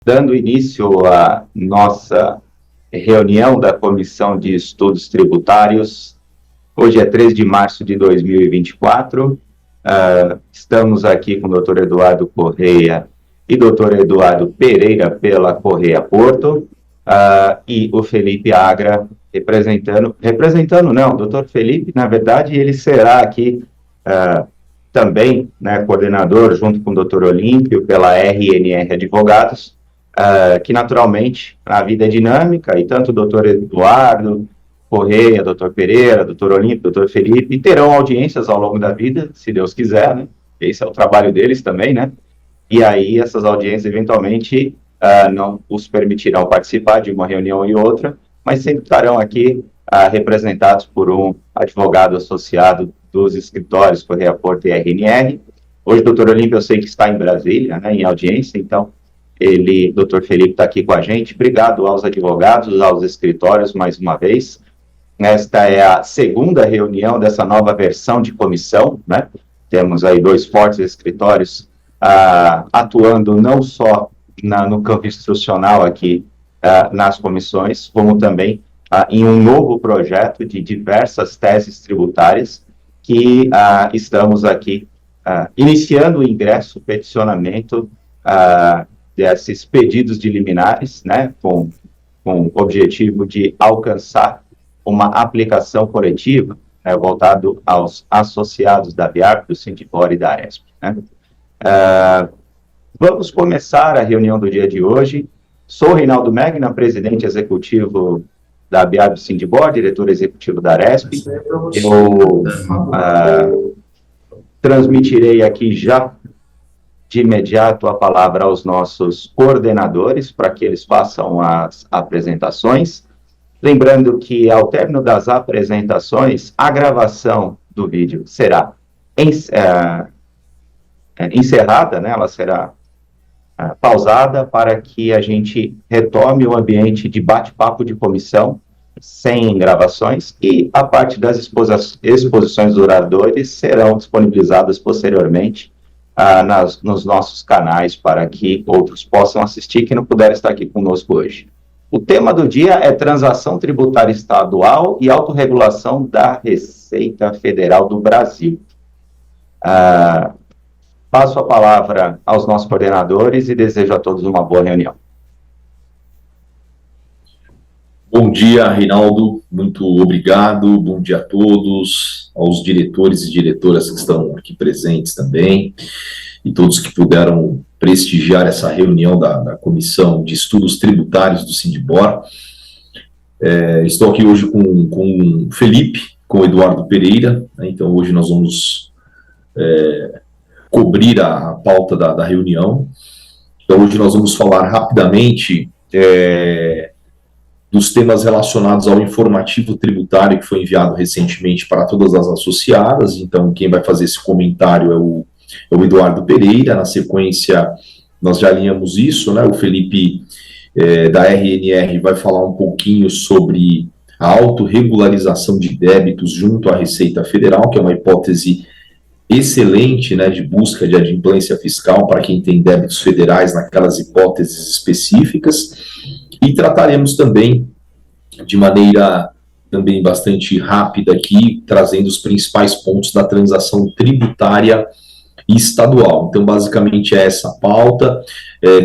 Dando início à nossa reunião da Comissão de Estudos Tributários, hoje é 3 de março de 2024, estamos aqui com o doutor Eduardo Correia e doutor Eduardo Pereira pela Correia Porto, e o Felipe Agra representando não, o doutor Felipe, na verdade, ele será aqui também, né, coordenador, junto com o doutor Olímpio, pela RNR Advogados, que naturalmente a vida é dinâmica, e tanto o doutor Eduardo Correia, doutor Pereira, doutor Olímpio, doutor Felipe, terão audiências ao longo da vida, se Deus quiser, né? Esse é o trabalho deles também, né? E aí essas audiências, eventualmente, não os permitirão participar de uma reunião e outra, mas sempre estarão aqui representados por um advogado associado dos escritórios Correia Porto e RNR. Hoje o doutor Olímpio, eu sei que está em Brasília, né, em audiência, então doutor Felipe está aqui com a gente. Obrigado aos advogados, aos escritórios, mais uma vez. Esta é a segunda reunião dessa nova versão de comissão, né? Temos aí 2 fortes escritórios atuando não só no campo institucional aqui nas comissões, como também em um novo projeto de diversas teses tributárias que estamos aqui iniciando o ingresso, o peticionamento desses pedidos de liminares, né, com o objetivo de alcançar uma aplicação coletiva, né, voltado aos associados da BIARP, do Sindipor e da Aresp, né. Vamos começar a reunião do dia de hoje. Sou Reinaldo Megna, presidente executivo da BIARP Sindipor, diretor executivo da Aresp. Eu transmitirei aqui já de imediato a palavra aos nossos coordenadores para que eles façam as apresentações. Lembrando que, ao término das apresentações, a gravação do vídeo será encerrada, né? Ela será pausada para que a gente retome o ambiente de bate-papo de comissão, sem gravações, e a parte das exposições dos oradores serão disponibilizadas posteriormente nos nossos canais para que outros possam assistir que não puderam estar aqui conosco hoje. O tema do dia é transação tributária estadual e autorregulação da Receita Federal do Brasil. Passo a palavra aos nossos coordenadores e desejo a todos uma boa reunião. Bom dia, Reinaldo, muito obrigado, bom dia a todos, aos diretores e diretoras que estão aqui presentes também, e todos que puderam prestigiar essa reunião da Comissão de Estudos Tributários do Sindipor. Estou aqui hoje com o Felipe, com o Eduardo Pereira, né? Então hoje nós vamos cobrir a pauta da reunião. Então hoje nós vamos falar rapidamente dos temas relacionados ao informativo tributário que foi enviado recentemente para todas as associadas. Então quem vai fazer esse comentário é o Eduardo Pereira. Na sequência, nós já alinhamos isso, né? O Felipe, da RNR, vai falar um pouquinho sobre a autorregularização de débitos junto à Receita Federal, que é uma hipótese excelente, né, de busca de adimplência fiscal para quem tem débitos federais naquelas hipóteses específicas. E trataremos também, de maneira também bastante rápida aqui, trazendo os principais pontos da transação tributária estadual. Então, basicamente, é essa a pauta.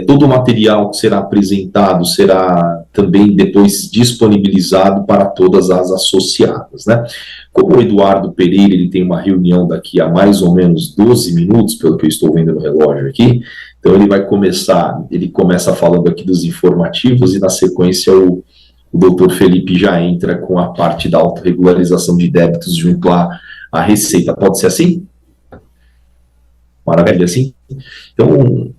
Todo o material que será apresentado será também depois disponibilizado para todas as associadas, né? Como o Eduardo Pereira ele tem uma reunião daqui a mais ou menos 12 minutos, pelo que eu estou vendo no relógio aqui, então ele começa falando aqui dos informativos e, na sequência, o doutor Felipe já entra com a parte da autorregularização de débitos junto à Receita. Pode ser assim? Maravilha, assim? Então,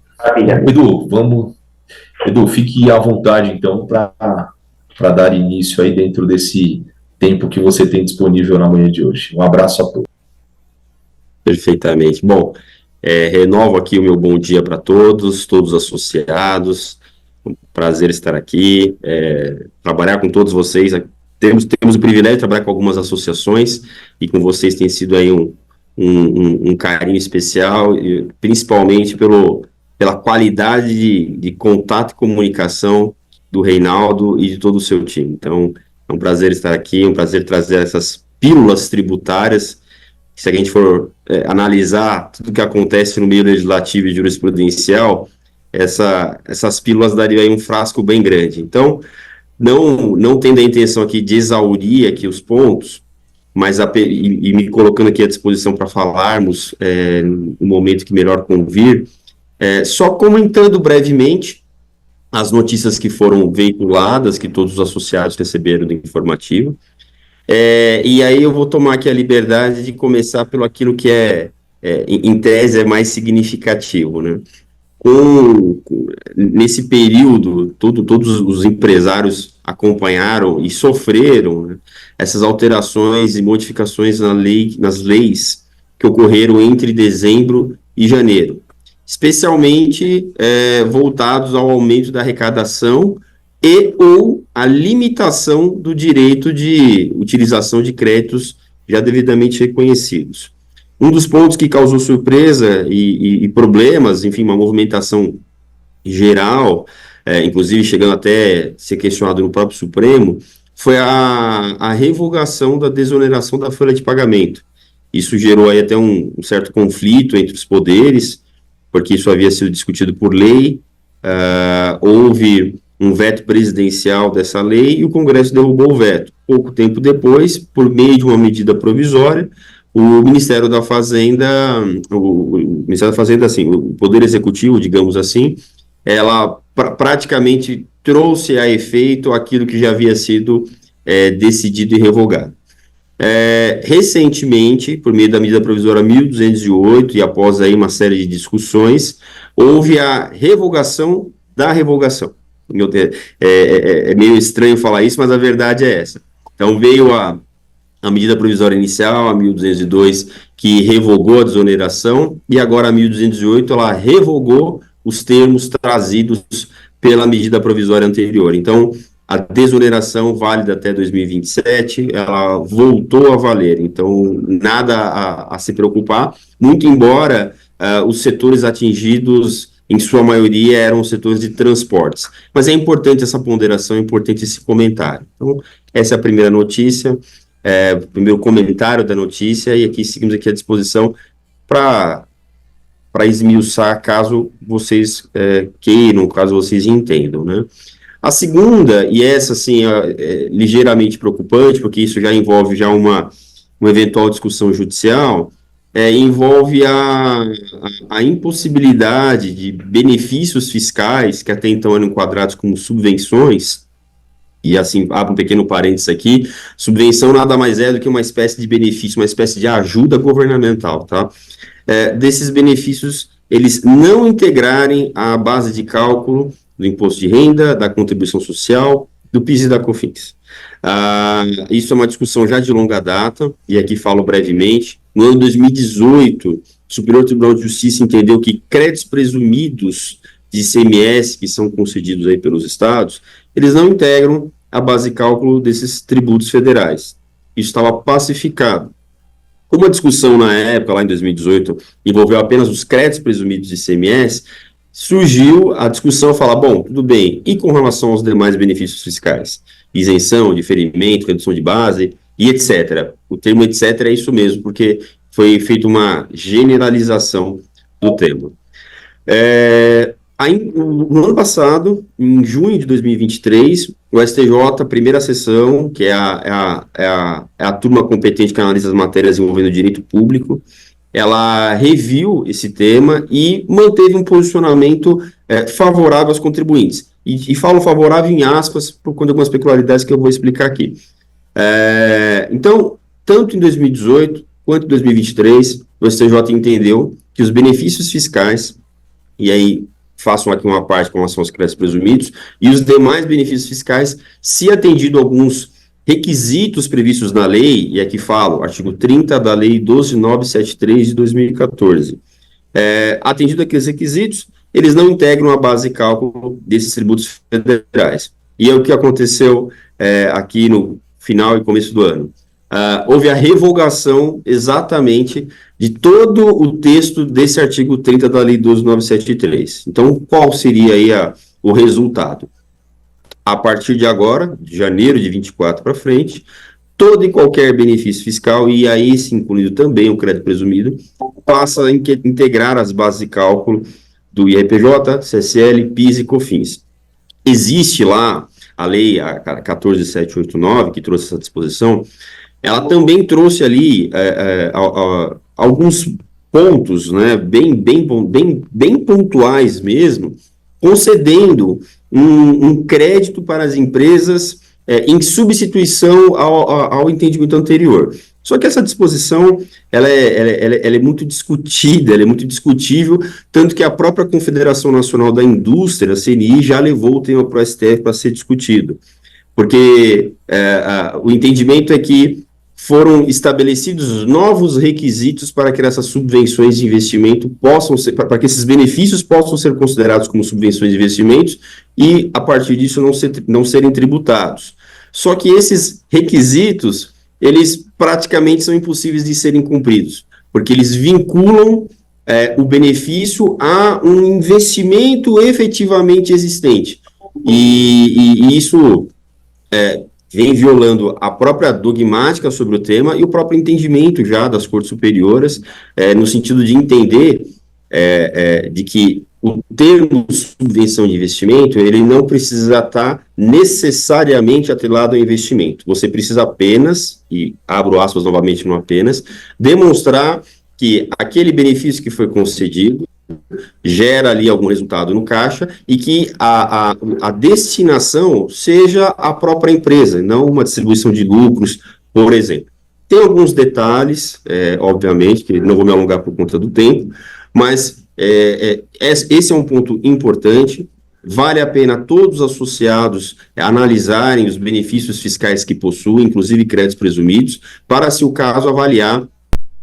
Edu, fique à vontade, então, para dar início aí dentro desse tempo que você tem disponível na manhã de hoje. Um abraço a todos. Perfeitamente. Bom, renovo aqui o meu bom dia para todos os associados. Um prazer estar aqui, trabalhar com todos vocês. Temos o privilégio de trabalhar com algumas associações, e com vocês tem sido aí um carinho especial, principalmente pela qualidade de contato e comunicação do Reinaldo e de todo o seu time. Então, é um prazer estar aqui, é um prazer trazer essas pílulas tributárias. Se a gente for analisar tudo que acontece no meio legislativo e jurisprudencial, essas pílulas dariam aí um frasco bem grande. Então, não tendo a intenção aqui de exaurir aqui os pontos, mas e me colocando aqui à disposição para falarmos no momento que melhor convir, só comentando brevemente as notícias que foram veiculadas, que todos os associados receberam do informativo, e aí eu vou tomar aqui a liberdade de começar pelo aquilo que em tese, é mais significativo, né? Nesse período, todos os empresários acompanharam e sofreram, né, essas alterações e modificações nas leis que ocorreram entre dezembro e janeiro, especialmente voltados ao aumento da arrecadação e ou a limitação do direito de utilização de créditos já devidamente reconhecidos. Um dos pontos que causou surpresa e problemas, enfim, uma movimentação geral, inclusive chegando até a ser questionado no próprio Supremo, foi a revogação da desoneração da folha de pagamento. Isso gerou aí até um certo conflito entre os poderes, porque isso havia sido discutido por lei, houve um veto presidencial dessa lei e o Congresso derrubou o veto. Pouco tempo depois, por meio de uma medida provisória, o Ministério da Fazenda, assim, o Poder Executivo, digamos assim, ela praticamente trouxe a efeito aquilo que já havia sido decidido e revogado. Recentemente, por meio da medida provisória 1208 e após aí uma série de discussões, houve a revogação da revogação. É meio estranho falar isso, mas a verdade é essa. Então, veio a medida provisória inicial, a 1202, que revogou a desoneração, e agora a 1208, ela revogou os termos trazidos pela medida provisória anterior. Então, a desoneração válida até 2027, ela voltou a valer. Então, nada a se preocupar, muito embora os setores atingidos, em sua maioria, eram os setores de transportes. Mas é importante essa ponderação, é importante esse comentário. Então, essa é a primeira notícia. O primeiro comentário da notícia, e aqui seguimos aqui à disposição para esmiuçar, caso vocês queiram, caso vocês entendam, né? A segunda, e essa, assim, é ligeiramente preocupante, porque isso já envolve uma eventual discussão judicial, envolve a impossibilidade de benefícios fiscais, que até então eram enquadrados como subvenções. E assim, abro um pequeno parênteses aqui, subvenção nada mais é do que uma espécie de benefício, uma espécie de ajuda governamental, tá? Desses benefícios, eles não integrarem a base de cálculo do imposto de renda, da contribuição social, do PIS e da COFINS. Isso é uma discussão já de longa data, e aqui falo brevemente. No ano 2018, o Superior Tribunal de Justiça entendeu que créditos presumidos de ICMS, que são concedidos aí pelos estados, eles não integram a base de cálculo desses tributos federais. Isso estava pacificado. Como a discussão na época, lá em 2018, envolveu apenas os créditos presumidos de ICMS, surgiu a discussão falar, bom, tudo bem, e com relação aos demais benefícios fiscais? Isenção, diferimento, redução de base, e etc. O termo etc. é isso mesmo, porque foi feita uma generalização do termo. No ano passado, em junho de 2023, o STJ, primeira sessão, que é a turma competente que analisa as matérias envolvendo o direito público, ela reviu esse tema e manteve um posicionamento favorável aos contribuintes. E falo favorável em aspas, por conta de algumas peculiaridades que eu vou explicar aqui. Então, tanto em 2018 quanto em 2023, o STJ entendeu que os benefícios fiscais, e aí façam aqui uma parte com relação aos créditos presumidos, e os demais benefícios fiscais, se atendido alguns requisitos previstos na lei, e aqui falo, artigo 30 da Lei 12.973 de 2014, atendido aqueles requisitos, eles não integram a base de cálculo desses tributos federais. E é o que aconteceu aqui no final e começo do ano. houve a revogação exatamente de todo o texto desse artigo 30 da Lei 12.973. Então, qual seria aí o resultado? A partir de agora, de janeiro de 24 para frente, todo e qualquer benefício fiscal, e aí se incluindo também o crédito presumido, passa a integrar as bases de cálculo do IRPJ, CSL, PIS e COFINS. Existe lá a lei 14.789, que trouxe essa disposição, ela também trouxe ali alguns pontos, né, bem pontuais mesmo, concedendo um crédito para as empresas em substituição ao entendimento anterior. Só que essa disposição, ela é muito discutida, ela é muito discutível, tanto que a própria Confederação Nacional da Indústria, a CNI, já levou o tema para o STF para ser discutido. Porque o entendimento é que foram estabelecidos novos requisitos para que essas subvenções de investimento possam ser, para que esses benefícios possam ser considerados como subvenções de investimentos e, a partir disso, não serem tributados. Só que esses requisitos, eles praticamente são impossíveis de serem cumpridos, porque eles vinculam o benefício a um investimento efetivamente existente. E isso vem violando a própria dogmática sobre o tema e o próprio entendimento já das cortes superiores, no sentido de entender de que o termo subvenção de investimento, ele não precisa estar necessariamente atrelado ao investimento. Você precisa apenas, e abro aspas novamente no apenas, demonstrar que aquele benefício que foi concedido gera ali algum resultado no caixa e que a destinação seja a própria empresa, não uma distribuição de lucros, por exemplo. Tem alguns detalhes, obviamente, que não vou me alongar por conta do tempo, mas esse é um ponto importante. Vale a pena todos os associados analisarem os benefícios fiscais que possuem, inclusive créditos presumidos, para, se o caso, avaliar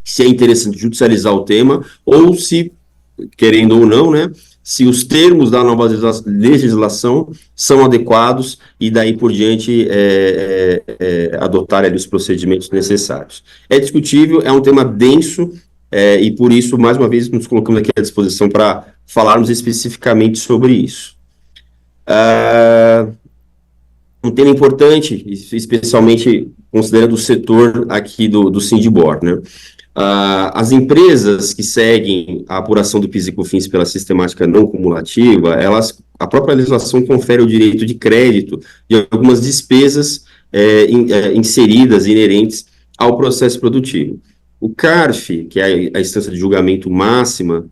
se é interessante judicializar o tema ou se, querendo ou não, né, se os termos da nova legislação são adequados e daí por diante adotar ali os procedimentos necessários. É discutível, é um tema denso e por isso, mais uma vez, nos colocamos aqui à disposição para falarmos especificamente sobre isso. Um tema importante, especialmente considerando o setor aqui do Sindibor, né? As empresas que seguem a apuração do PIS e COFINS pela sistemática não cumulativa, a própria legislação confere o direito de crédito de algumas despesas inseridas, inerentes ao processo produtivo. O CARF, que é a instância de julgamento máxima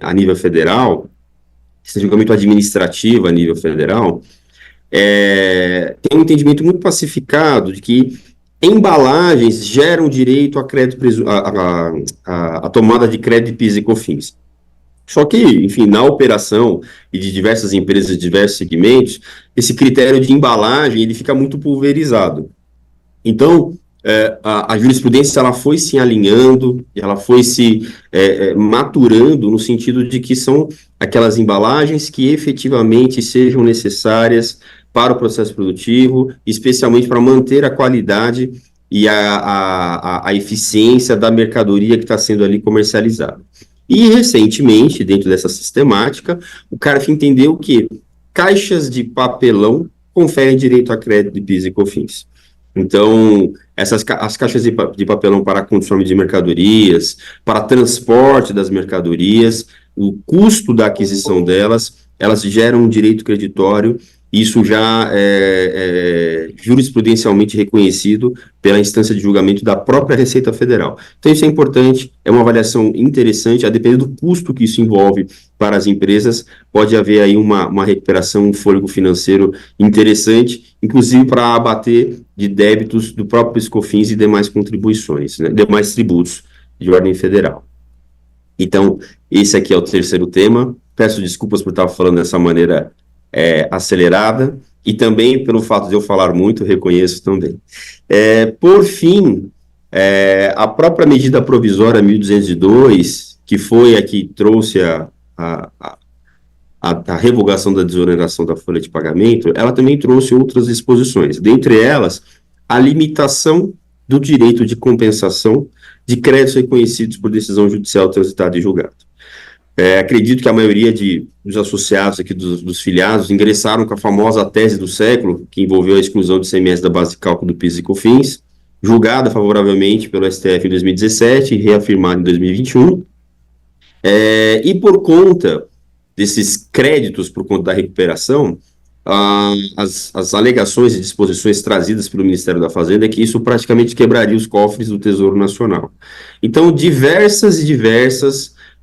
a nível federal, instância de julgamento administrativo a nível federal, tem um entendimento muito pacificado de que embalagens geram direito a crédito a tomada de crédito PIS e COFINS. Só que, enfim, na operação e de diversas empresas de diversos segmentos, esse critério de embalagem ele fica muito pulverizado. Então, a jurisprudência ela foi se alinhando, ela foi se maturando no sentido de que são aquelas embalagens que efetivamente sejam necessárias para o processo produtivo, especialmente para manter a qualidade e a eficiência da mercadoria que está sendo ali comercializada. E, recentemente, dentro dessa sistemática, o CARF entendeu que caixas de papelão conferem direito a crédito de PIS e COFINS. Então, as caixas de papelão para consumo de mercadorias, para transporte das mercadorias, o custo da aquisição delas, elas geram um direito creditório. Isso já é jurisprudencialmente reconhecido pela instância de julgamento da própria Receita Federal. Então, isso é importante, é uma avaliação interessante, a depender do custo que isso envolve para as empresas, pode haver aí uma recuperação, um fôlego financeiro interessante, inclusive para abater de débitos do próprio PIS/COFINS e demais contribuições, né, demais tributos de ordem federal. Então, esse aqui é o terceiro tema. Peço desculpas por estar falando dessa maneira acelerada, e também pelo fato de eu falar muito, reconheço também. Por fim, a própria medida provisória 1202, que foi a que trouxe a revogação da desoneração da folha de pagamento, ela também trouxe outras disposições, dentre elas, a limitação do direito de compensação de créditos reconhecidos por decisão judicial transitada e julgada. Acredito que a maioria dos associados aqui, dos filiados, ingressaram com a famosa tese do século, que envolveu a exclusão do ICMS da base de cálculo do PIS e COFINS, julgada favoravelmente pelo STF em 2017 e reafirmada em 2021. E por conta desses créditos, por conta da recuperação, as alegações e disposições trazidas pelo Ministério da Fazenda é que isso praticamente quebraria os cofres do Tesouro Nacional. Então, diversas,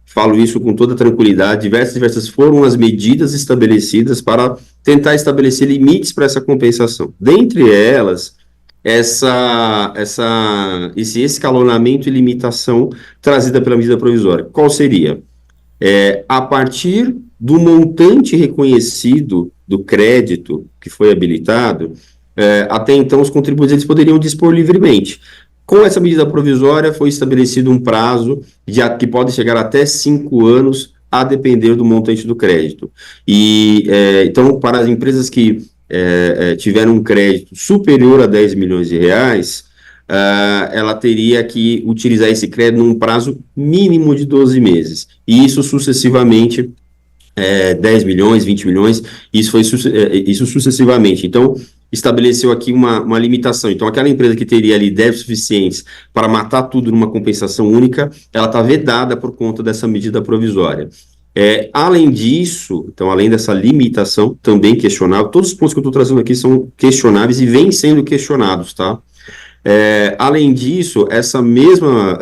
falo isso com toda tranquilidade, diversas foram as medidas estabelecidas para tentar estabelecer limites para essa compensação. Dentre elas, esse escalonamento e limitação trazida pela medida provisória. Qual seria? A partir do montante reconhecido do crédito que foi habilitado, até então os contribuintes eles poderiam dispor livremente. Com essa medida provisória foi estabelecido um prazo que pode chegar até 5 anos, a depender do montante do crédito. Então, para as empresas que tiveram um crédito superior a 10 milhões de reais, ela teria que utilizar esse crédito num prazo mínimo de 12 meses. E isso sucessivamente, 10 milhões, 20 milhões, isso sucessivamente. Então, estabeleceu aqui uma limitação. Então, aquela empresa que teria ali débitos suficientes para matar tudo numa compensação única, ela está vedada por conta dessa medida provisória. Além disso, então, além dessa limitação, também questionável, todos os pontos que eu estou trazendo aqui são questionáveis e vêm sendo questionados, tá? Além disso, essa mesma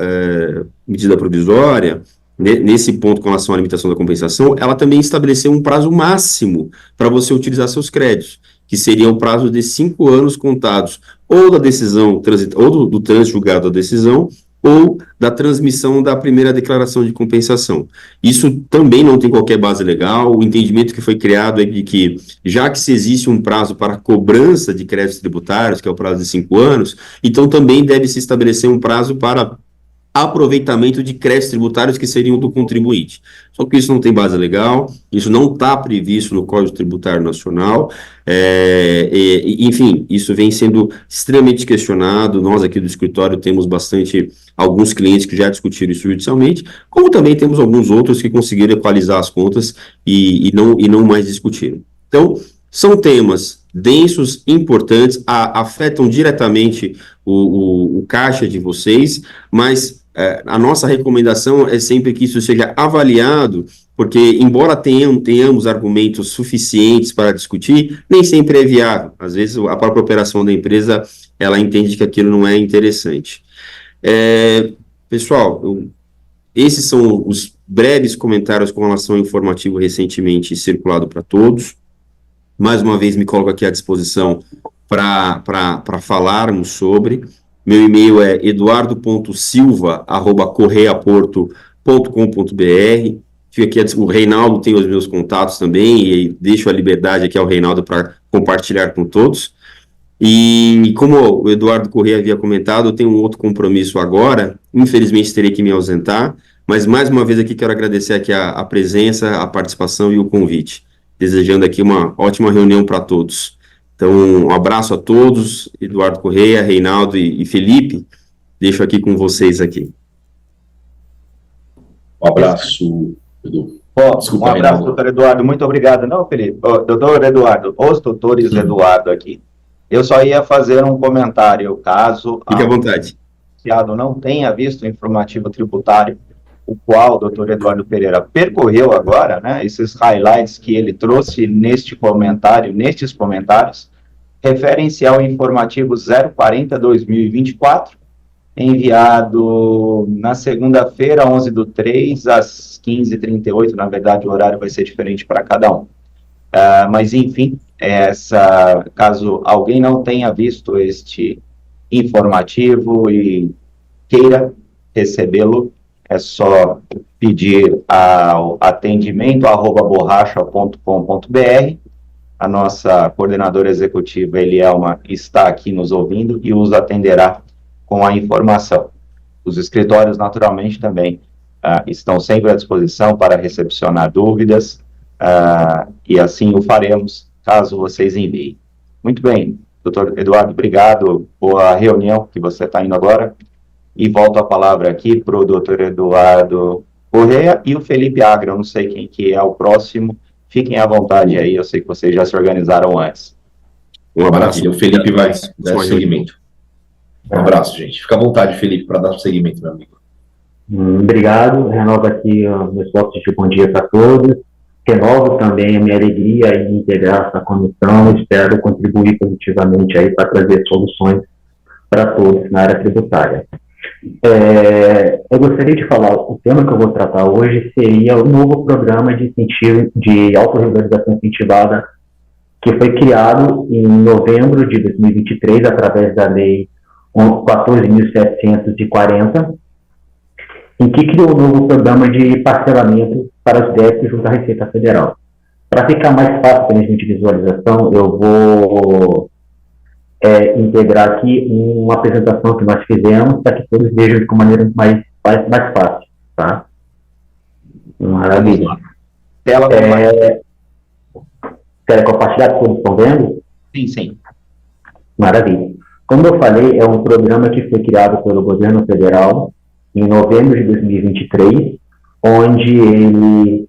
medida provisória, nesse ponto com relação à limitação da compensação, ela também estabeleceu um prazo máximo para você utilizar seus créditos, que seria o prazo de 5 anos contados, ou da decisão, ou do trânsito julgado da decisão, ou da transmissão da primeira declaração de compensação. Isso também não tem qualquer base legal. O entendimento que foi criado é de que, já que se existe um prazo para cobrança de créditos tributários, que é o prazo de 5 anos, então também deve se estabelecer um prazo para aproveitamento de créditos tributários que seriam do contribuinte. Só que isso não tem base legal, isso não está previsto no Código Tributário Nacional, enfim, isso vem sendo extremamente questionado. Nós aqui do escritório temos alguns clientes que já discutiram isso judicialmente, como também temos alguns outros que conseguiram equalizar as contas e não mais discutiram. Então, são temas densos, importantes, afetam diretamente o caixa de vocês, mas a nossa recomendação é sempre que isso seja avaliado, porque, embora tenhamos argumentos suficientes para discutir, nem sempre é viável. Às vezes, a própria operação da empresa, ela entende que aquilo não é interessante. Pessoal, esses são os breves comentários com relação ao informativo recentemente circulado para todos. Mais uma vez, me coloco aqui à disposição para falarmos sobre. Meu e-mail é eduardo.silva@correiaporto.com.br. Fica aqui, o Reinaldo tem os meus contatos também, e deixo a liberdade aqui ao Reinaldo para compartilhar com todos. E como o Eduardo Corrêa havia comentado, eu tenho um outro compromisso agora, infelizmente terei que me ausentar, mas mais uma vez aqui quero agradecer aqui a presença, a participação e o convite, desejando aqui uma ótima reunião para todos. Então, um abraço a todos, Eduardo Corrêa, Reinaldo e Felipe, deixo aqui com vocês aqui. Um abraço, Edu. Desculpa, um abraço, doutor Eduardo, muito obrigado. Não, Felipe, doutor Eduardo, os doutores Eduardo aqui. Eu só ia fazer um comentário, caso fique à vontade. O associado não tenha visto o informativo tributário, o qual o doutor Eduardo Pereira percorreu agora, né, esses highlights que ele trouxe nestes comentários, referem-se ao informativo 040/2024, enviado na segunda-feira, 11/3, às 15h38, na verdade o horário vai ser diferente para cada um. Mas, enfim, caso alguém não tenha visto este informativo e queira recebê-lo, é só pedir ao atendimento@borracha.com.br. A nossa coordenadora executiva, Elielma, está aqui nos ouvindo e os atenderá com a informação. Os escritórios, naturalmente, também estão sempre à disposição para recepcionar dúvidas, e assim o faremos, caso vocês enviem. Muito bem, Doutor Eduardo, obrigado pela reunião que você está indo agora. E volto a palavra aqui para o doutor Eduardo Correia e o Felipe Agra. Eu não sei quem que é o próximo. Fiquem à vontade aí, eu sei que vocês já se organizaram antes. Um abraço. O Felipe vai dar seguimento. Um abraço, gente. Fica à vontade, Felipe, para dar seguimento, meu amigo. Obrigado. Renovo aqui meus votos de bom dia para todos. Renovo também a minha alegria em integrar essa comissão. Espero contribuir positivamente aí para trazer soluções para todos na área tributária. Eu gostaria de falar, o tema que eu vou tratar hoje seria o novo programa de incentivo de autorregularização incentivada que foi criado em novembro de 2023 através da Lei 14.740, em que criou um novo programa de parcelamento para os débitos junto à Receita Federal. Para ficar mais fácil para a gente de visualização, eu vou integrar aqui uma apresentação que nós fizemos para que todos vejam de uma maneira mais fácil, tá? Maravilha. Quer compartilhar que todos estão vendo? Sim. Maravilha. Como eu falei, é um programa que foi criado pelo governo federal em novembro de 2023, onde ele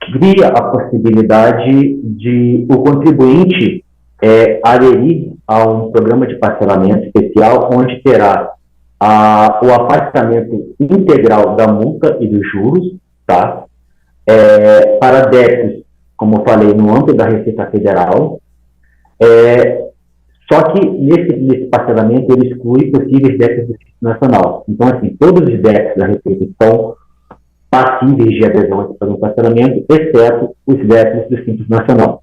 cria a possibilidade de o contribuinte aderir a um programa de parcelamento especial, onde terá o afastamento integral da multa e dos juros, tá? Para débitos, como eu falei, no âmbito da Receita Federal. Só que nesse parcelamento ele exclui possíveis débitos do Simples Nacional. Então, assim, todos os débitos da Receita estão passíveis de adesão a esse programa de parcelamento, exceto os débitos do Simples Nacional.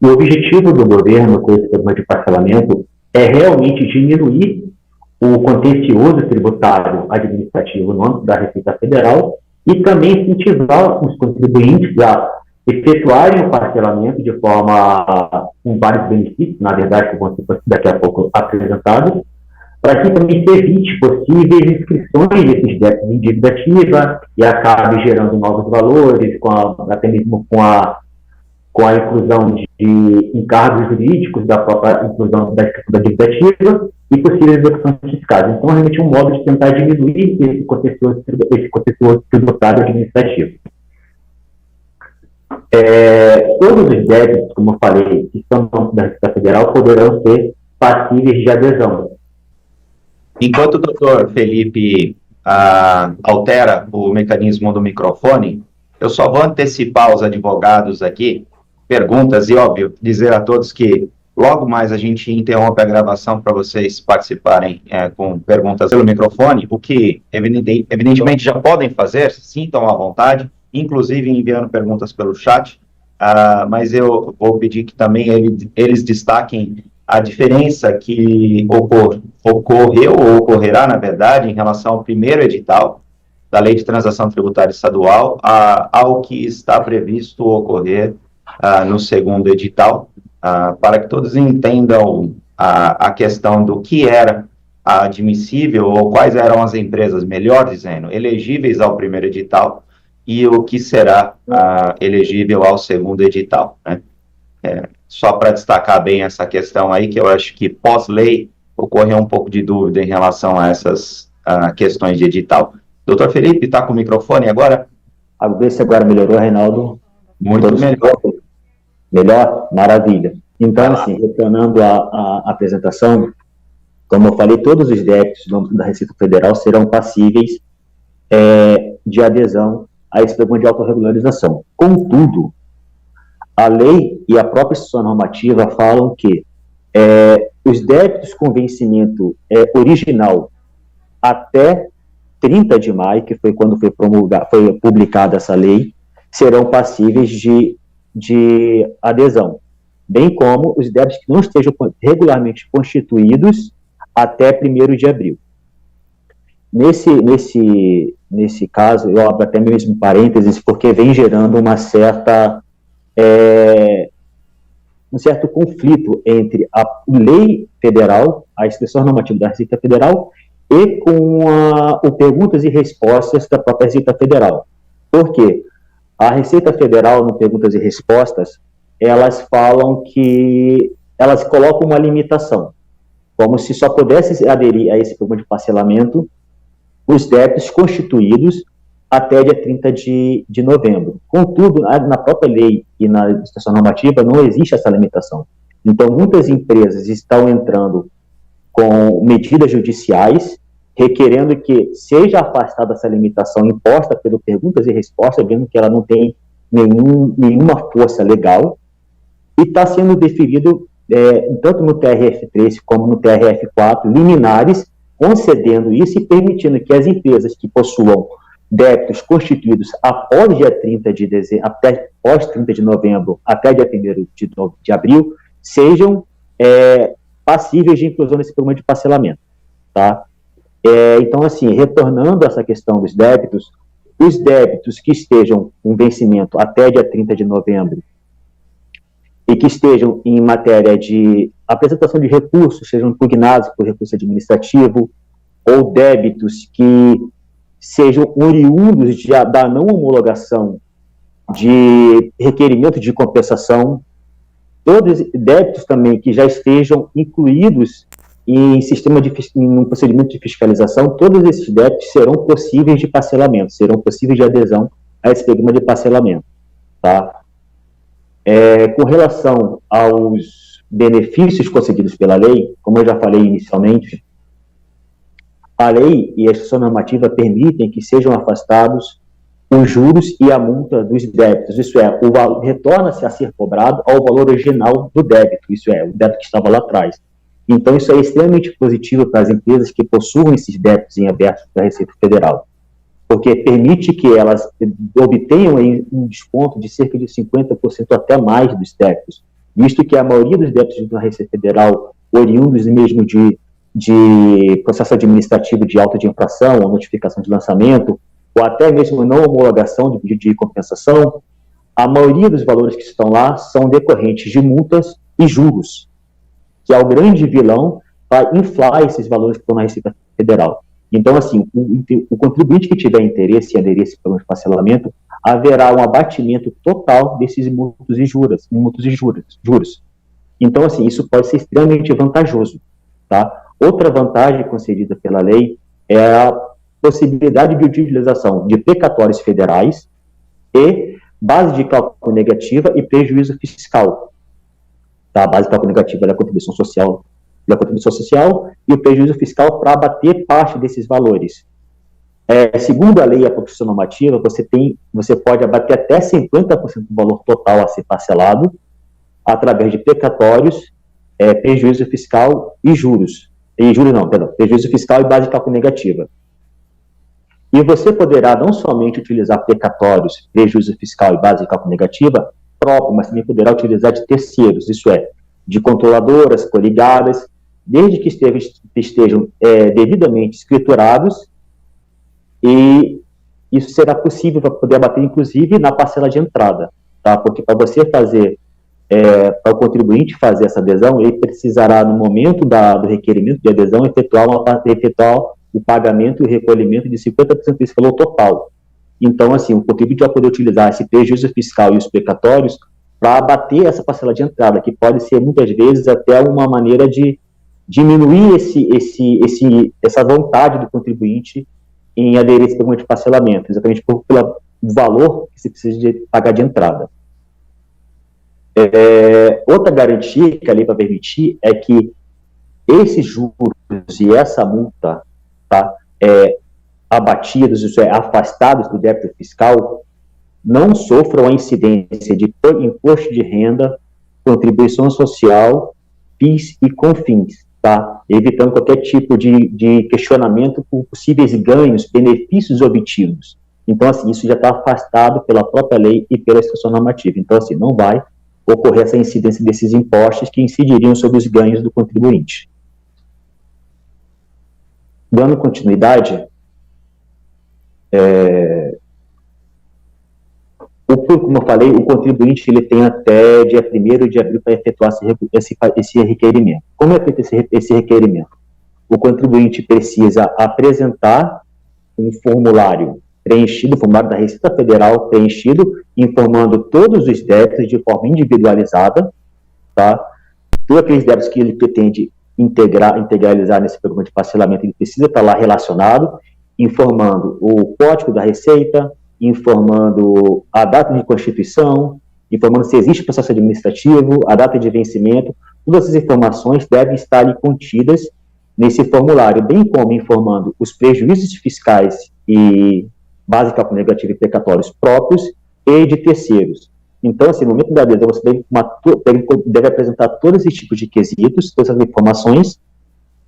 O objetivo do governo com esse programa de parcelamento é realmente diminuir o contencioso tributário administrativo no âmbito da Receita Federal e também incentivar os contribuintes a efetuarem o parcelamento de forma com vários benefícios, na verdade, que vão ser daqui a pouco apresentados, para que também se evite possíveis inscrições desses débitos em dívida ativa e acabe gerando novos valores, até mesmo com a inclusão de encargos jurídicos, da própria inclusão da inscrição da dívida ativa e possíveis execuções fiscais. Então, realmente, um modo de tentar diminuir esse contencioso tributário administrativo. Todos os débitos, como eu falei, que estão no âmbito da Receita Federal, poderão ser passíveis de adesão. Enquanto o doutor Felipe altera o mecanismo do microfone, eu só vou antecipar aos advogados aqui perguntas e, óbvio, dizer a todos que logo mais a gente interrompe a gravação para vocês participarem com perguntas pelo microfone, o que evidentemente já podem fazer, sintam à vontade, inclusive enviando perguntas pelo chat, mas eu vou pedir que também eles destaquem a diferença que ocorreu ou ocorrerá, na verdade, em relação ao primeiro edital da Lei de Transação Tributária Estadual ao que está previsto ocorrer no segundo edital, para que todos entendam a questão do que era admissível ou quais eram as empresas, melhor dizendo, elegíveis ao primeiro edital e o que será elegível ao segundo edital, né? Só para destacar bem essa questão aí, que eu acho que pós-lei ocorreu um pouco de dúvida em relação a essas questões de edital. Doutor Felipe, está com o microfone agora? A ver se agora melhorou, Reinaldo. Muito melhor. Melhor? Maravilha. Então, assim, retornando à apresentação, como eu falei, todos os débitos no âmbito da Receita Federal serão passíveis de adesão a esse programa de autorregularização. Contudo, a lei e a própria instituição normativa falam que os débitos com vencimento original até 30 de maio, que foi quando foi publicada essa lei, serão passíveis de adesão, bem como os débitos que não estejam regularmente constituídos até 1º de abril. Nesse caso, eu abro até mesmo parênteses, porque vem gerando um certo conflito entre a lei federal, a inscrição normativa da Receita Federal, e com o perguntas e respostas da própria Receita Federal. Por quê? A Receita Federal, no perguntas e respostas, elas falam que elas colocam uma limitação, como se só pudesse aderir a esse programa de parcelamento os débitos constituídos até dia 30 de novembro. Contudo, na própria lei e na legislação normativa não existe essa limitação. Então, muitas empresas estão entrando com medidas judiciais, requerendo que seja afastada essa limitação imposta pelo perguntas e respostas, vendo que ela não tem nenhuma força legal, e está sendo deferido, tanto no TRF3 como no TRF4, liminares, concedendo isso e permitindo que as empresas que possuam débitos constituídos após dia 30 de dezembro, após 30 de novembro até dia 1º de abril, sejam passíveis de inclusão nesse programa de parcelamento, tá? Então, assim, retornando a essa questão dos débitos, os débitos que estejam com vencimento até dia 30 de novembro e que estejam em matéria de apresentação de recursos, sejam impugnados por recurso administrativo, ou débitos que sejam oriundos da não homologação de requerimento de compensação, todos débitos também que já estejam incluídos em um procedimento de fiscalização, todos esses débitos serão possíveis de parcelamento, serão possíveis de adesão a esse programa de parcelamento, tá? Com relação aos benefícios concedidos pela lei, como eu já falei inicialmente, a lei e a instituição normativa permitem que sejam afastados os juros e a multa dos débitos, isso é, retorna-se a ser cobrado ao valor original do débito, isso é, o débito que estava lá atrás. Então, isso é extremamente positivo para as empresas que possuem esses débitos em aberto da Receita Federal, porque permite que elas obtenham um desconto de cerca de 50% até mais dos débitos, visto que a maioria dos débitos da Receita Federal, oriundos mesmo de processo administrativo de auto de infração, ou notificação de lançamento, ou até mesmo não homologação de pedido de compensação, a maioria dos valores que estão lá são decorrentes de multas e juros, que é o grande vilão para inflar esses valores que estão na Receita Federal. Então, assim, o contribuinte que tiver interesse em aderir a esse programa de parcelamento, haverá um abatimento total desses multos e juros. Então, assim, isso pode ser extremamente vantajoso, tá? Outra vantagem concedida pela lei é a possibilidade de utilização de precatórios federais e base de cálculo negativa e prejuízo fiscal. Tá? A base de cálculo negativa da contribuição social e o prejuízo fiscal para abater parte desses valores. Segundo a lei e a propulsão normativa, você pode abater até 50% do valor total a ser parcelado através de precatórios, prejuízo fiscal e juros. Prejuízo fiscal e base de cálculo negativa. E você poderá não somente utilizar precatórios, prejuízo fiscal e base de cálculo negativa próprio, mas também poderá utilizar de terceiros, isso é, de controladoras, coligadas, desde que estejam devidamente escriturados, e isso será possível para poder abater, inclusive, na parcela de entrada, tá? Porque para você fazer, para o contribuinte fazer essa adesão, ele precisará, no momento do requerimento de adesão, efetuar o pagamento e o recolhimento de 50% desse valor total. Então, assim, o contribuinte vai poder utilizar esse prejuízo fiscal e os precatórios para abater essa parcela de entrada, que pode ser, muitas vezes, até uma maneira de diminuir essa vontade do contribuinte em aderir a esse programa de parcelamento, exatamente pelo valor que se precisa de pagar de entrada. Outra garantia que a lei vai permitir é que esses juros e essa multa, tá, abatidos, isso é, afastados do débito fiscal, não sofram a incidência de imposto de renda, contribuição social, PIS e CONFINS, tá? Evitando qualquer tipo de questionamento por possíveis ganhos, benefícios obtidos. Então, assim, isso já está afastado pela própria lei e pela instituição normativa. Então, assim, não vai ocorrer essa incidência desses impostos que incidiriam sobre os ganhos do contribuinte. Dando continuidade, como eu falei, o contribuinte ele tem até dia 1º de abril para efetuar esse requerimento. Como é feito esse requerimento? O contribuinte precisa apresentar um formulário preenchido, formulário da Receita Federal preenchido, informando todos os débitos de forma individualizada, tá? todos aqueles débitos que ele pretende integralizar nesse programa de parcelamento, ele precisa estar lá relacionado, informando o código da Receita, informando a data de constituição, informando se existe processo administrativo, a data de vencimento. Todas essas informações devem estar ali contidas nesse formulário, bem como informando os prejuízos fiscais e base de cálculo negativo e precatórios próprios e de terceiros. Então, assim, no momento da adesão, você deve apresentar todos esses tipos de quesitos, todas essas informações,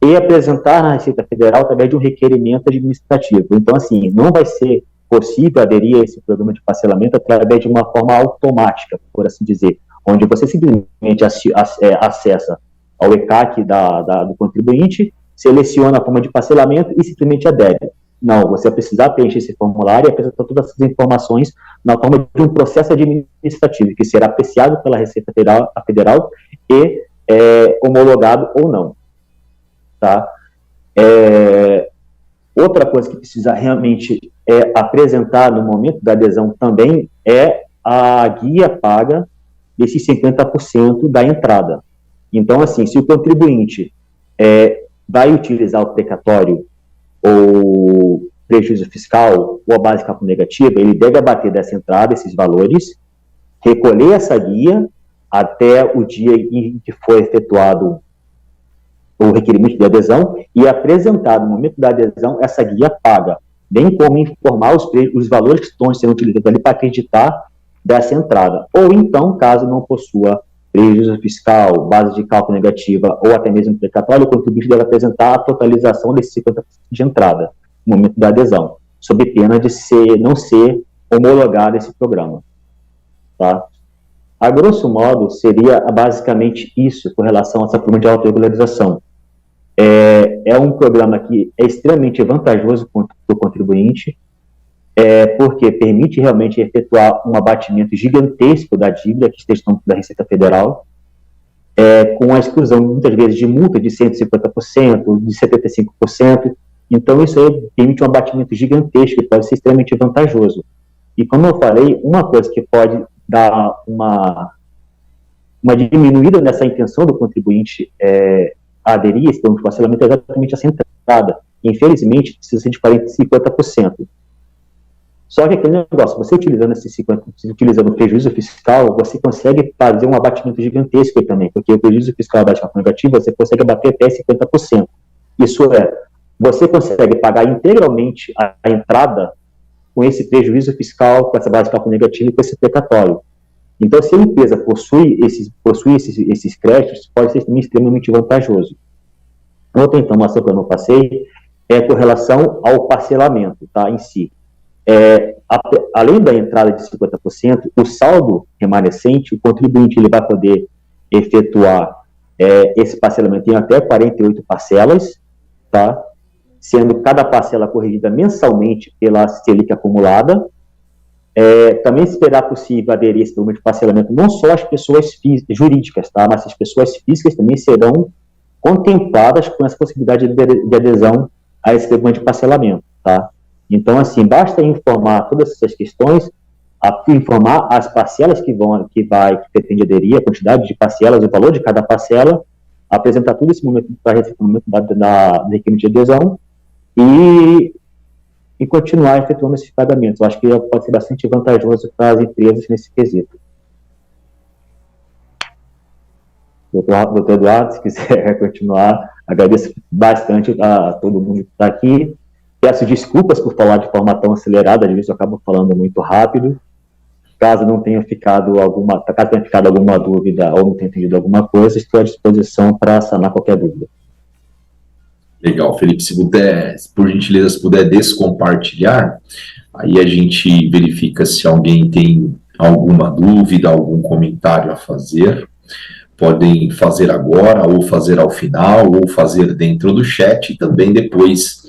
e apresentar na Receita Federal através de um requerimento administrativo. Então, assim, não vai ser possível aderir a esse programa de parcelamento através de uma forma automática, por assim dizer, onde você simplesmente acessa ao ECAC do contribuinte, seleciona a forma de parcelamento e simplesmente adere. Não, você vai precisar preencher esse formulário e apresentar todas essas informações na forma de um processo administrativo, que será apreciado pela Receita Federal e homologado ou não. Tá? Outra coisa que precisa realmente apresentar no momento da adesão também é a guia paga desses 50% da entrada. Então, assim, se o contribuinte vai utilizar o precatório ou prejuízo fiscal ou a base de cálculo negativa, ele deve abater dessa entrada esses valores, recolher essa guia até o dia em que foi efetuado o requerimento de adesão e apresentar no momento da adesão essa guia paga, bem como informar os valores que estão sendo utilizados ali para acreditar dessa entrada. Ou então, caso não possua prejuízo fiscal, base de cálculo negativa ou até mesmo precatório, o contribuinte deve apresentar a totalização desses 50% de entrada no momento da adesão, sob pena de não ser homologado esse programa. Tá? A grosso modo, seria basicamente isso com relação a essa forma de autorregularização. É um programa que é extremamente vantajoso para o contribuinte, porque permite realmente efetuar um abatimento gigantesco da dívida que esteja no da Receita Federal, com a exclusão, muitas vezes, de multa de 150%, de 75%. Então, isso aí permite um abatimento gigantesco e pode ser extremamente vantajoso. E, como eu falei, uma coisa que pode dar uma diminuída nessa intenção do contribuinte aderir a esse plano de parcelamento é exatamente essa entrada. Infelizmente, precisa ser de 40% e 50%. Só que aquele negócio, você utilizando esses 50%, utilizando o prejuízo fiscal, você consegue fazer um abatimento gigantesco também, porque o prejuízo fiscal a base de cálculo negativo, você consegue abater até 50%. Isso você consegue pagar integralmente a entrada com esse prejuízo fiscal, com essa base de cálculo negativo e com esse precatório. Então, se a empresa possui esses créditos, pode ser também extremamente vantajoso. Outra informação que eu não passei é com relação ao parcelamento, tá, em si. Além da entrada de 50%, o saldo remanescente, o contribuinte ele vai poder efetuar esse parcelamento em até 48 parcelas, tá? Sendo cada parcela corrigida mensalmente pela Selic acumulada. Também será possível aderir a esse programa de parcelamento não só as pessoas jurídicas, tá? Mas as pessoas físicas também serão contempladas com essa possibilidade de adesão a esse programa de parcelamento, tá? Então, assim, basta informar todas essas questões, informar as parcelas que pretende aderir, a quantidade de parcelas, o valor de cada parcela, apresentar tudo esse momento para receber o momento da requerimento de adesão e continuar efetuando esses pagamentos. Eu acho que pode ser bastante vantajoso para as empresas nesse quesito. Doutor Eduardo, se quiser continuar, agradeço bastante a todo mundo que está aqui. Peço desculpas por falar de forma tão acelerada, às vezes eu acabo falando muito rápido. Caso tenha ficado alguma dúvida ou não tenha entendido alguma coisa, estou à disposição para sanar qualquer dúvida. Legal, Felipe, se puder, por gentileza, se puder descompartilhar, aí a gente verifica se alguém tem alguma dúvida, algum comentário a fazer. Podem fazer agora, ou fazer ao final, ou fazer dentro do chat, e também depois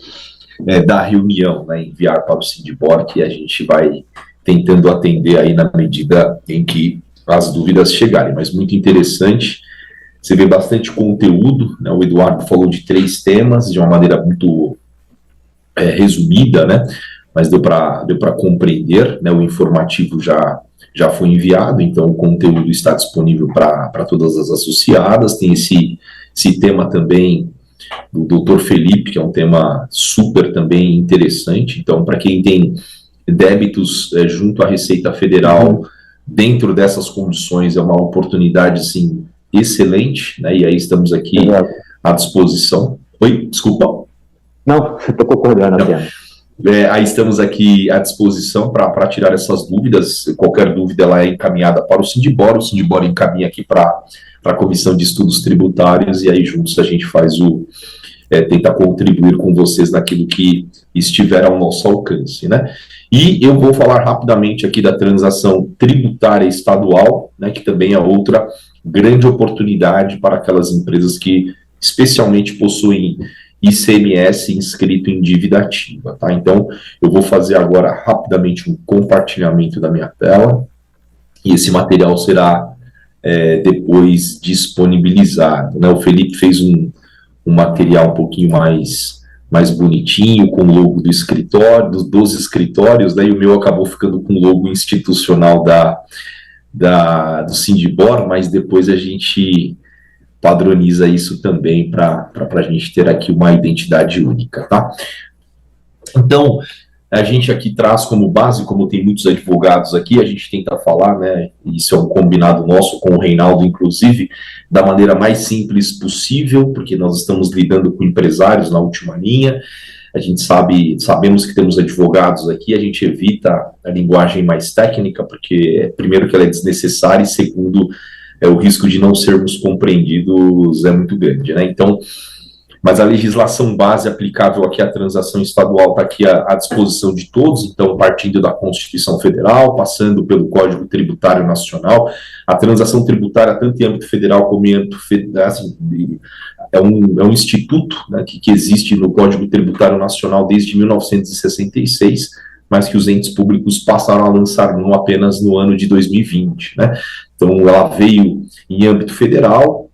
da reunião, né, enviar para o Sindborg, que a gente vai tentando atender aí na medida em que as dúvidas chegarem. Mas muito interessante, você vê bastante conteúdo, né? O Eduardo falou de 3 temas de uma maneira muito resumida, né? Mas deu para compreender, né? O informativo já já foi enviado, então o conteúdo está disponível para todas as associadas. Tem esse tema também do Dr. Felipe, que é um tema super também interessante. Então, para quem tem débitos junto à Receita Federal, dentro dessas condições, é uma oportunidade, assim, excelente, né? E aí estamos aqui à disposição. Oi, desculpa. Não, você estou concordando apenas. Aí estamos aqui à disposição para tirar essas dúvidas. Qualquer dúvida ela é encaminhada para o Sindibor encaminha aqui para a Comissão de Estudos Tributários, e aí juntos a gente faz tenta contribuir com vocês naquilo que estiver ao nosso alcance, né? E eu vou falar rapidamente aqui da transação tributária estadual, né, que também é outra grande oportunidade para aquelas empresas que especialmente possuem ICMS inscrito em dívida ativa, tá? Então, eu vou fazer agora rapidamente um compartilhamento da minha tela, e esse material será depois disponibilizado, né? O Felipe fez um material um pouquinho mais bonitinho, com o logo do escritório, dos escritórios, né? E o meu acabou ficando com o logo institucional do Sindibor, mas depois a gente padroniza isso também para a gente ter aqui uma identidade única, tá? Então, a gente aqui traz como base, como tem muitos advogados aqui, a gente tenta falar, né, isso é um combinado nosso com o Reinaldo, inclusive, da maneira mais simples possível, porque nós estamos lidando com empresários na última linha, a gente sabemos que temos advogados aqui, a gente evita a linguagem mais técnica, porque, primeiro, que ela é desnecessária, e segundo, o risco de não sermos compreendidos é muito grande, né? Então, mas a legislação base aplicável aqui à transação estadual está aqui à disposição de todos, então, partindo da Constituição Federal, passando pelo Código Tributário Nacional, a transação tributária, tanto em âmbito federal como em âmbito federal, assim, é um instituto, né, que existe no Código Tributário Nacional desde 1966, mas que os entes públicos passaram a lançar não apenas no ano de 2020, né? Então, ela veio em âmbito federal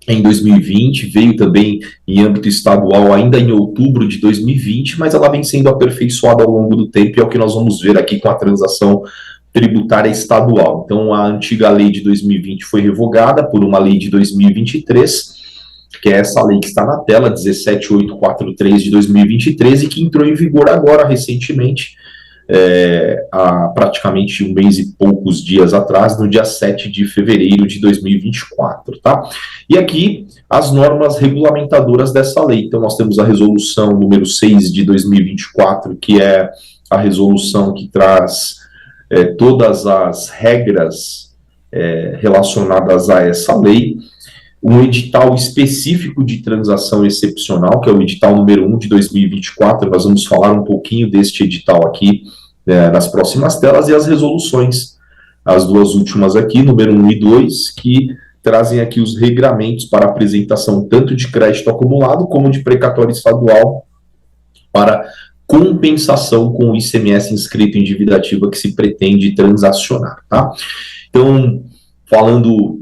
em 2020, veio também em âmbito estadual ainda em outubro de 2020, mas ela vem sendo aperfeiçoada ao longo do tempo, e é o que nós vamos ver aqui com a transação tributária estadual. Então, a antiga lei de 2020 foi revogada por uma lei de 2023, que é essa lei que está na tela, 17843 de 2023, e que entrou em vigor agora, recentemente, há praticamente um mês e poucos dias atrás, no dia 7 de fevereiro de 2024, tá? E aqui, as normas regulamentadoras dessa lei. Então, nós temos a resolução número 6 de 2024, que é a resolução que traz todas as regras relacionadas a essa lei, um edital específico de transação excepcional, que é o edital número 1 de 2024, nós vamos falar um pouquinho deste edital aqui nas próximas telas, e as resoluções, as duas últimas aqui, número 1 e 2, que trazem aqui os regramentos para apresentação tanto de crédito acumulado como de precatório estadual para compensação com o ICMS inscrito em dívida ativa que se pretende transacionar, tá? Então, falando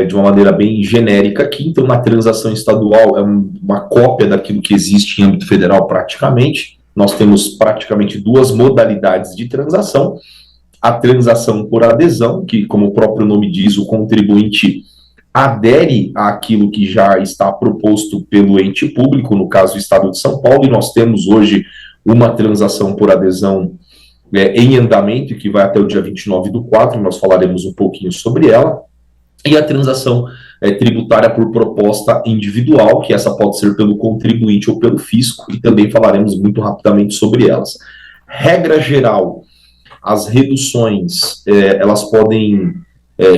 de uma maneira bem genérica aqui, então, na transação estadual é uma cópia daquilo que existe em âmbito federal praticamente. Nós temos praticamente duas modalidades de transação: a transação por adesão, que, como o próprio nome diz, o contribuinte adere àquilo que já está proposto pelo ente público, no caso o Estado de São Paulo, e nós temos hoje uma transação por adesão em andamento, que vai até o dia 29/4, nós falaremos um pouquinho sobre ela, e a transação tributária por proposta individual, que essa pode ser pelo contribuinte ou pelo fisco, e também falaremos muito rapidamente sobre elas. Regra geral, as reduções, elas podem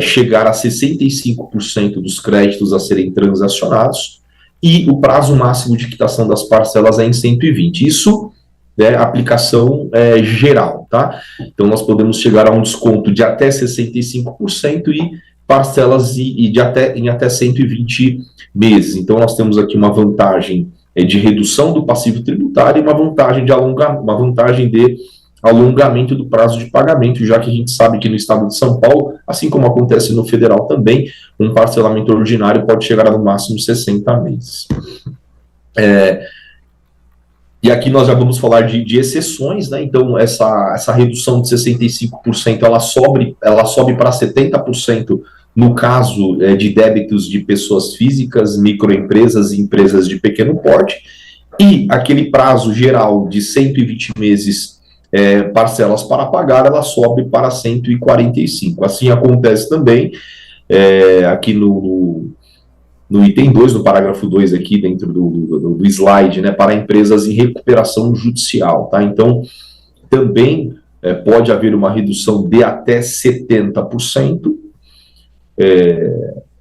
chegar a 65% dos créditos a serem transacionados, e o prazo máximo de quitação das parcelas é em 120. Isso é aplicação geral, tá? Então, nós podemos chegar a um desconto de até 65% e parcelas em até 120 meses. Então, nós temos aqui uma vantagem de redução do passivo tributário e uma vantagem de alongamento do prazo de pagamento, já que a gente sabe que no estado de São Paulo, assim como acontece no federal também, um parcelamento ordinário pode chegar a no máximo 60 meses. E aqui nós já vamos falar de exceções, né? Então, essa redução de 65%, ela sobe para 70% no caso de débitos de pessoas físicas, microempresas e empresas de pequeno porte, e aquele prazo geral de 120 meses parcelas para pagar, ela sobe para 145. Assim acontece também aqui no item 2, no parágrafo 2 aqui dentro do slide, né, para empresas em recuperação judicial, tá? Então, também pode haver uma redução de até 70%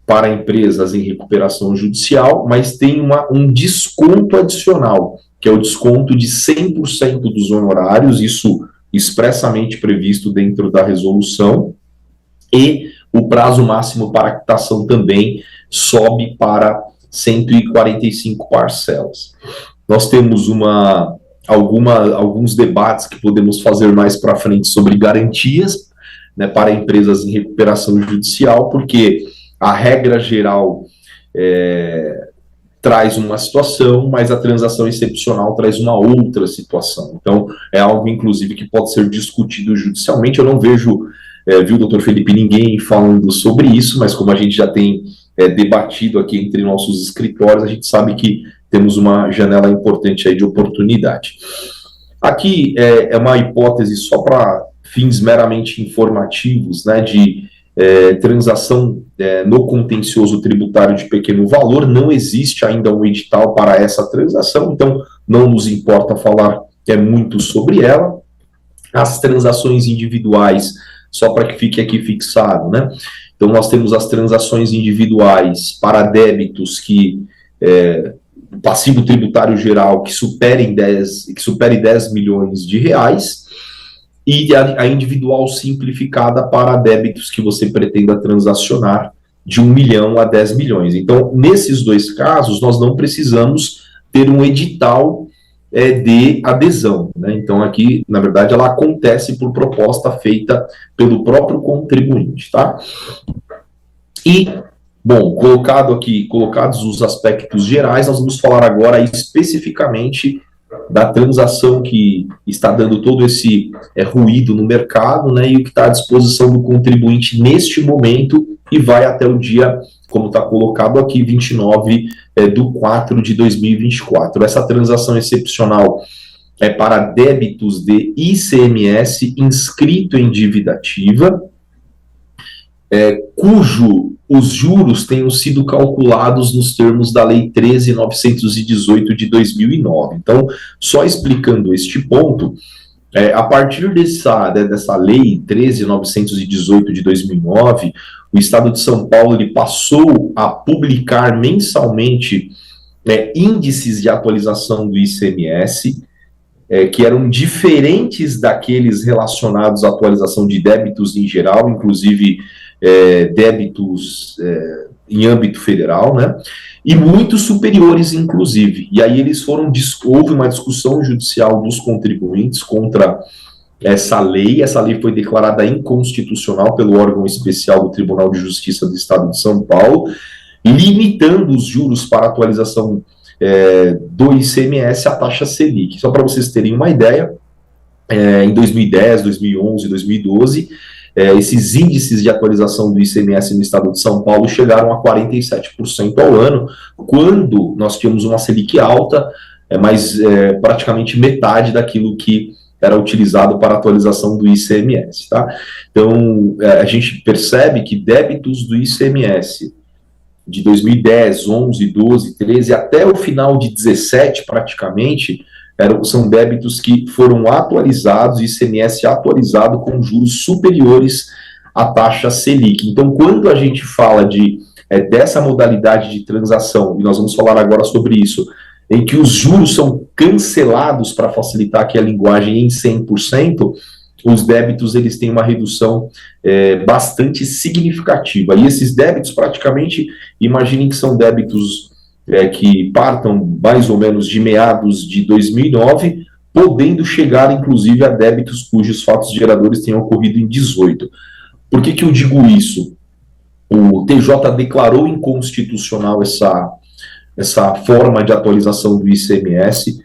para empresas em recuperação judicial, mas tem um desconto adicional, que é o desconto de 100% dos honorários, isso expressamente previsto dentro da resolução, e o prazo máximo para quitação também sobe para 145 parcelas. Nós temos alguns debates que podemos fazer mais para frente sobre garantias, né, para empresas em recuperação judicial, porque a regra geral traz uma situação, mas a transação excepcional traz uma outra situação. Então, é algo, inclusive, que pode ser discutido judicialmente. Eu não vejo, viu, doutor Felipe, ninguém falando sobre isso, mas como a gente já tem debatido aqui entre nossos escritórios, a gente sabe que temos uma janela importante aí de oportunidade. Aqui é uma hipótese só para fins meramente informativos, né, de transação no contencioso tributário de pequeno valor. Não existe ainda um edital para essa transação, então não nos importa falar muito sobre ela. As transações individuais, só para que fique aqui fixado, né? Então nós temos as transações individuais para débitos que passivo tributário geral que supere 10 milhões de reais, e a individual simplificada para débitos que você pretenda transacionar de 1 milhão a 10 milhões. Então, nesses dois casos, nós não precisamos ter um edital de adesão, né? Então, aqui, na verdade, ela acontece por proposta feita pelo próprio contribuinte, tá? E, bom, colocados os aspectos gerais, nós vamos falar agora especificamente da transação que está dando todo esse ruído no mercado, né, e o que está à disposição do contribuinte neste momento e vai até o dia, como está colocado aqui, 29/4/2024. Essa transação excepcional é para débitos de ICMS inscrito em dívida ativa, cujo os juros tenham sido calculados nos termos da Lei 13.918 de 2009. Então, só explicando este ponto, a partir dessa Lei 13.918 de 2009, o Estado de São Paulo ele passou a publicar mensalmente índices de atualização do ICMS, que eram diferentes daqueles relacionados à atualização de débitos em geral, inclusive débitos em âmbito federal, né, e muito superiores, inclusive. E aí houve uma discussão judicial dos contribuintes contra essa lei foi declarada inconstitucional pelo órgão especial do Tribunal de Justiça do Estado de São Paulo, limitando os juros para atualização do ICMS à taxa Selic. Só para vocês terem uma ideia, em 2010, 2011, 2012, esses índices de atualização do ICMS no estado de São Paulo chegaram a 47% ao ano, quando nós tínhamos uma Selic alta, mas praticamente metade daquilo que era utilizado para atualização do ICMS, tá? Então, a gente percebe que débitos do ICMS de 2010, 11, 12, 13, até o final de 17, praticamente, são débitos que foram atualizados, ICMS atualizado com juros superiores à taxa Selic. Então, quando a gente fala dessa modalidade de transação, e nós vamos falar agora sobre isso, em que os juros são cancelados, para facilitar aqui a linguagem, em 100%, os débitos eles têm uma redução bastante significativa. E esses débitos, praticamente, imaginem que são débitos que partam mais ou menos de meados de 2009, podendo chegar, inclusive, a débitos cujos fatos geradores tenham ocorrido em 18. Por que eu digo isso? O TJ declarou inconstitucional essa forma de atualização do ICMS,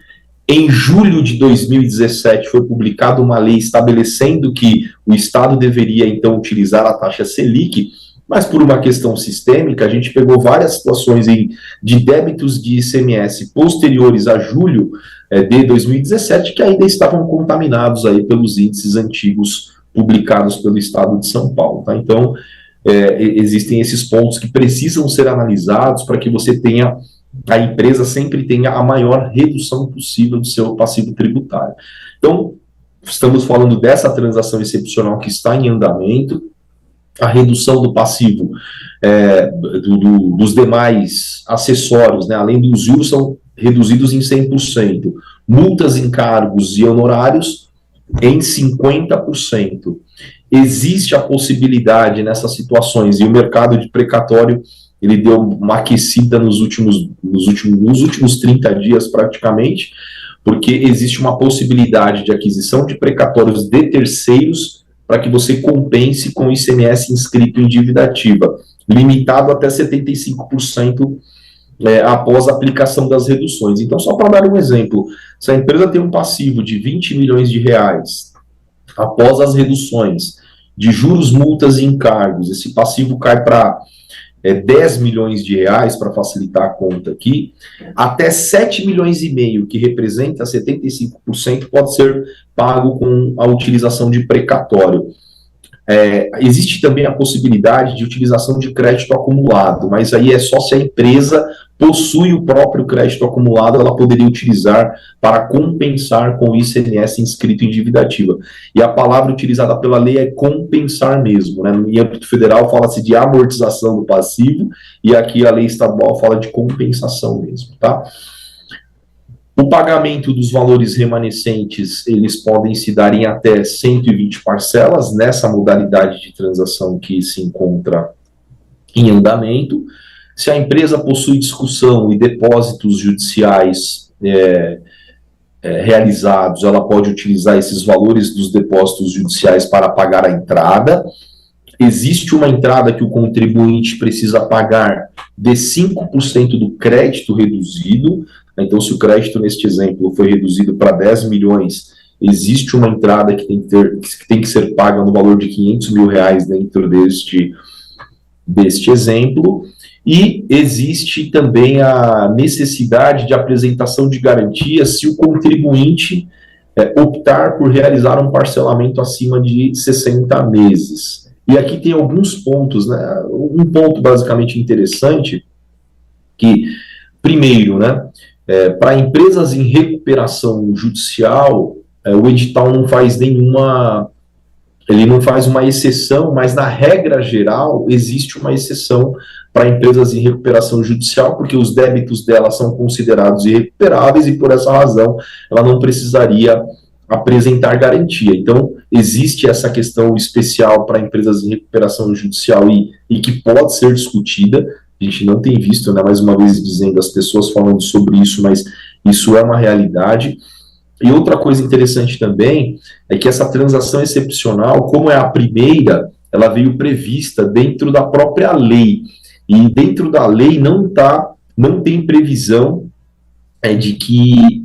Em julho de 2017 foi publicada uma lei estabelecendo que o Estado deveria, então, utilizar a taxa Selic, mas por uma questão sistêmica, a gente pegou várias situações de débitos de ICMS posteriores a julho de 2017 que ainda estavam contaminados aí pelos índices antigos publicados pelo Estado de São Paulo. Tá? Então, existem esses pontos que precisam ser analisados para que você tenha, a empresa sempre tenha a maior redução possível do seu passivo tributário. Então, estamos falando dessa transação excepcional que está em andamento, a redução do passivo dos demais acessórios, né, além dos juros, são reduzidos em 100%, multas, encargos e honorários em 50%. Existe a possibilidade nessas situações, e o mercado de precatório ele deu uma aquecida nos últimos 30 dias praticamente, porque existe uma possibilidade de aquisição de precatórios de terceiros para que você compense com o ICMS inscrito em dívida ativa, limitado até 75% após a aplicação das reduções. Então, só para dar um exemplo, se a empresa tem um passivo de 20 milhões de reais, após as reduções de juros, multas e encargos, esse passivo cai para 10 milhões de reais, para facilitar a conta aqui, até 7 milhões e meio, que representa 75%, pode ser pago com a utilização de precatório. Existe também a possibilidade de utilização de crédito acumulado, mas aí é só se a empresa possui o próprio crédito acumulado, ela poderia utilizar para compensar com o ICMS inscrito em dívida ativa. E a palavra utilizada pela lei é compensar mesmo, né? Em âmbito federal fala-se de amortização do passivo, e aqui a lei estadual fala de compensação mesmo, tá? O pagamento dos valores remanescentes, eles podem se dar em até 120 parcelas, nessa modalidade de transação que se encontra em andamento. Se a empresa possui discussão e depósitos judiciais realizados, ela pode utilizar esses valores dos depósitos judiciais para pagar a entrada. Existe uma entrada que o contribuinte precisa pagar de 5% do crédito reduzido. Então, se o crédito, neste exemplo, foi reduzido para 10 milhões, existe uma entrada que tem que ser paga no valor de 500 mil reais dentro deste exemplo. E existe também a necessidade de apresentação de garantia se o contribuinte optar por realizar um parcelamento acima de 60 meses. E aqui tem alguns pontos, né? Um ponto basicamente interessante, que, primeiro, né, para empresas em recuperação judicial, o edital não faz ele não faz uma exceção, mas na regra geral existe uma exceção para empresas em recuperação judicial, porque os débitos dela são considerados irrecuperáveis e por essa razão ela não precisaria apresentar garantia. Então, existe essa questão especial para empresas em recuperação judicial e que pode ser discutida. A gente não tem visto, né, mais uma vez dizendo, as pessoas falando sobre isso, mas isso é uma realidade. E outra coisa interessante também é que essa transação excepcional, como é a primeira, ela veio prevista dentro da própria lei. E dentro da lei não tem previsão de que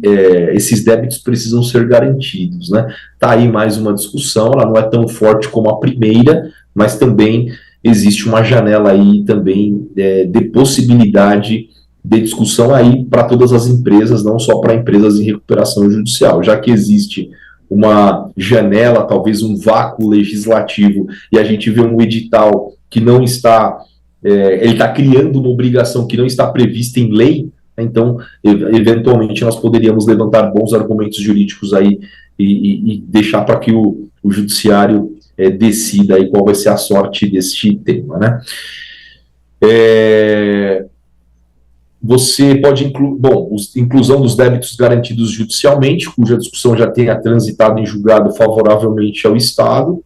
esses débitos precisam ser garantidos, né? Tá aí mais uma discussão, ela não é tão forte como a primeira, mas também existe uma janela aí também de possibilidade de discussão aí para todas as empresas, não só para empresas em recuperação judicial, já que existe uma janela, talvez um vácuo legislativo, e a gente vê um edital que não está, ele está criando uma obrigação que não está prevista em lei. Então, eventualmente, nós poderíamos levantar bons argumentos jurídicos aí e deixar para que o judiciário decida aí qual vai ser a sorte deste tema, né? Você pode incluir, inclusão dos débitos garantidos judicialmente, cuja discussão já tenha transitado em julgado favoravelmente ao Estado.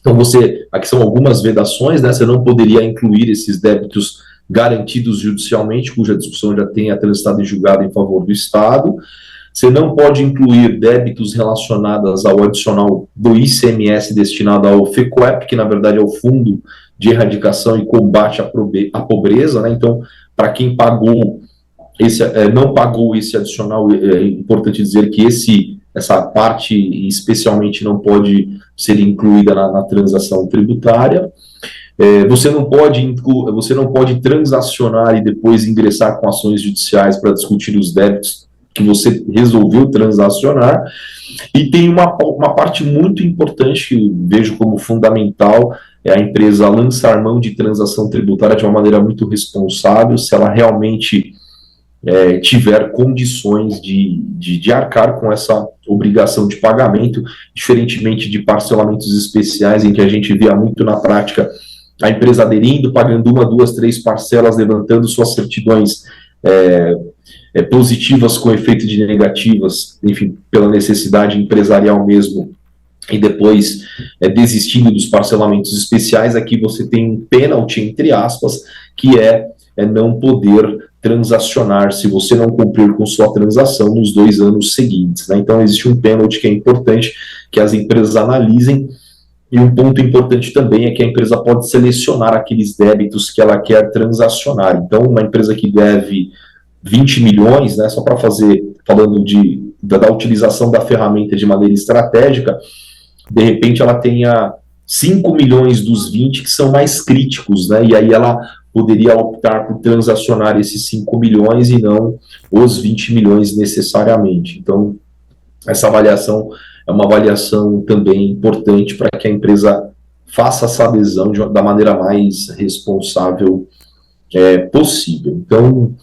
Então, aqui são algumas vedações, né? Você não poderia incluir esses débitos garantidos judicialmente, cuja discussão já tenha transitado em julgado em favor do Estado. Você não pode incluir débitos relacionados ao adicional do ICMS destinado ao FECOEP, que na verdade é o Fundo de Erradicação e Combate à Pobreza, né? Então, para quem pagou não pagou esse adicional. É importante dizer que essa parte especialmente não pode ser incluída na transação tributária. Você não pode transacionar e depois ingressar com ações judiciais para discutir os débitos que você resolveu transacionar. E tem uma parte muito importante que vejo como fundamental, é a empresa lançar mão de transação tributária de uma maneira muito responsável, se ela realmente tiver condições de arcar com essa obrigação de pagamento, diferentemente de parcelamentos especiais, em que a gente via muito na prática a empresa aderindo, pagando 1, 2, 3 parcelas, levantando suas certidões positivas com efeito de negativas, enfim, pela necessidade empresarial mesmo, e depois desistindo dos parcelamentos especiais. Aqui você tem um pênalti, entre aspas, que é não poder transacionar se você não cumprir com sua transação nos 2 anos seguintes, né? Então existe um pênalti que é importante que as empresas analisem. E um ponto importante também é que a empresa pode selecionar aqueles débitos que ela quer transacionar. Então, uma empresa que deve 20 milhões, né, só para falando da utilização da ferramenta de maneira estratégica, de repente ela tenha 5 milhões dos 20 que são mais críticos, né, e aí ela poderia optar por transacionar esses 5 milhões e não os 20 milhões necessariamente. Então, essa avaliação é uma avaliação também importante para que a empresa faça essa adesão da maneira mais responsável possível. Então,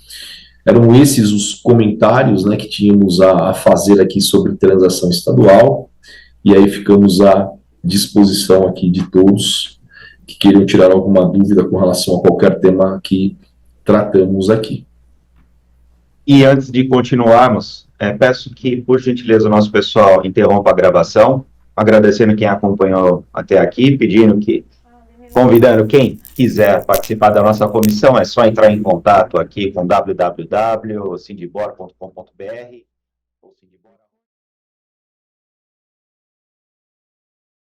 eram esses os comentários, né, que tínhamos a fazer aqui sobre transação estadual, e aí ficamos à disposição aqui de todos que queiram tirar alguma dúvida com relação a qualquer tema que tratamos aqui. E antes de continuarmos, peço que, por gentileza, o nosso pessoal interrompa a gravação, agradecendo quem acompanhou até aqui, convidando quem quiser participar da nossa comissão, é só entrar em contato aqui com www.sindibor.com.br